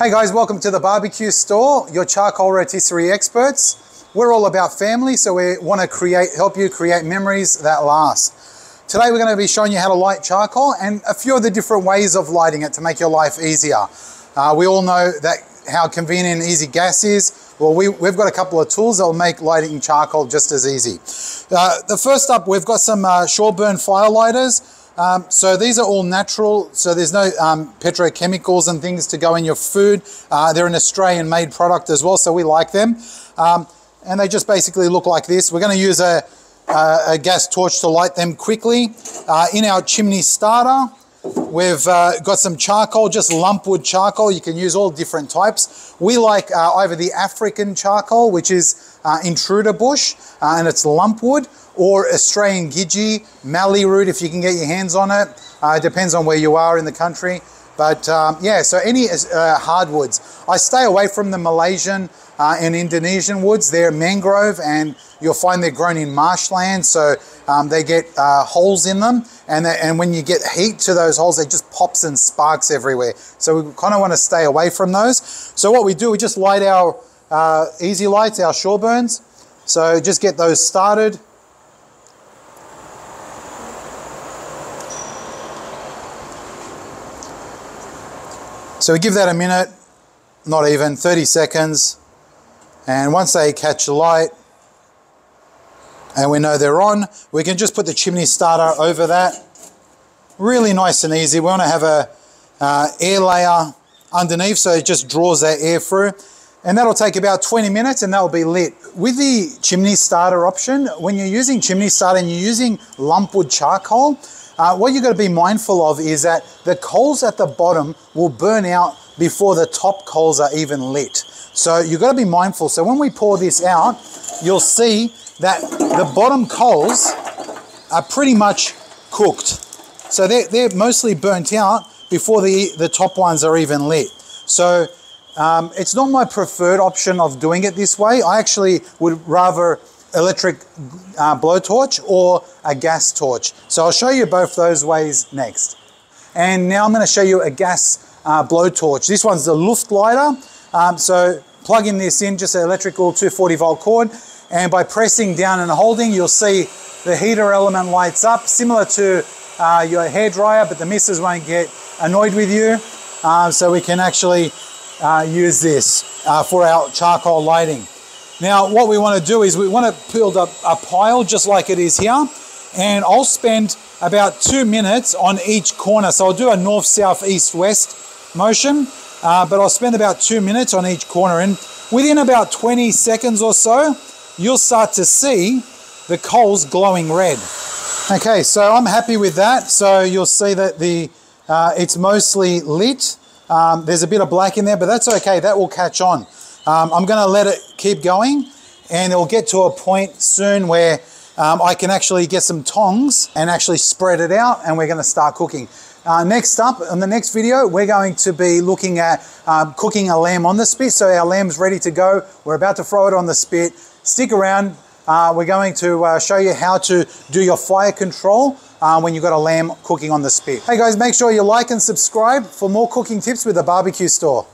Hey guys, welcome to the barbecue store, your charcoal rotisserie experts. We're all about family, so we want to help you create memories that last. Today we're going to be showing you how to light charcoal and a few of the different ways of lighting it to make your life easier. We all know that how convenient and easy gas is. Well, we've got a couple of tools that will make lighting charcoal just as easy. The first up, we've got some shore burn fire lighters. So these are all natural, so there's no petrochemicals and things to go in your food. They're an Australian made product as well, so we like them. And they just basically look like this. We're going to use a gas torch to light them quickly. In our chimney starter, we've got some charcoal, just lumpwood charcoal. You can use all different types. We like either the African charcoal, which is intruder bush, and it's lumpwood, or Australian gidgee, mallee root if you can get your hands on it. It depends on where you are in the country. But yeah, so any hardwoods. I stay away from the Malaysian and Indonesian woods. They're mangrove, and you'll find they're grown in marshland, so they get holes in them, and when you get heat to those holes, it just pops and sparks everywhere. So we kind of want to stay away from those. So what we do, we just light our easy lights, our shore burns. So just get those started. So we give that a minute, not even, 30 seconds. And once they catch the light and we know they're on, we can just put the chimney starter over that. Really nice and easy. We want to have a air layer underneath so it just draws that air through. And that'll take about 20 minutes and that'll be lit. With the chimney starter option, when you're using chimney starter and you're using lumpwood charcoal, what you've got to be mindful of is that the coals at the bottom will burn out before the top coals are even lit. So you've got to be mindful. So when we pour this out, you'll see that the bottom coals are pretty much cooked. So they're mostly burnt out before the top ones are even lit. So it's not my preferred option of doing it this way. I actually would rather electric blowtorch or a gas torch. So I'll show you both those ways next. And now I'm going to show you a gas blowtorch. This one's the Luft lighter. So plugging this in, just an electrical 240 volt cord, and by pressing down and holding, you'll see the heater element lights up, similar to your hairdryer, but the missus won't get annoyed with you. So we can actually use this for our charcoal lighting. Now, what we want to do is we want to build up a pile just like it is here, and I'll spend about 2 minutes on each corner. So I'll do a north, south, east, west motion, but I'll spend about 2 minutes on each corner, and within about 20 seconds or so, you'll start to see the coals glowing red. Okay, so I'm happy with that. So you'll see that it's mostly lit. There's a bit of black in there, but that's okay, that will catch on. I'm going to let it keep going, and it'll get to a point soon where I can actually get some tongs and actually spread it out, and we're going to start cooking. Next up, on the next video, we're going to be looking at cooking a lamb on the spit. So our lamb's ready to go. We're about to throw it on the spit. Stick around. We're going to show you how to do your fire control when you've got a lamb cooking on the spit. Hey guys, make sure you like and subscribe for more cooking tips with the barbecue store.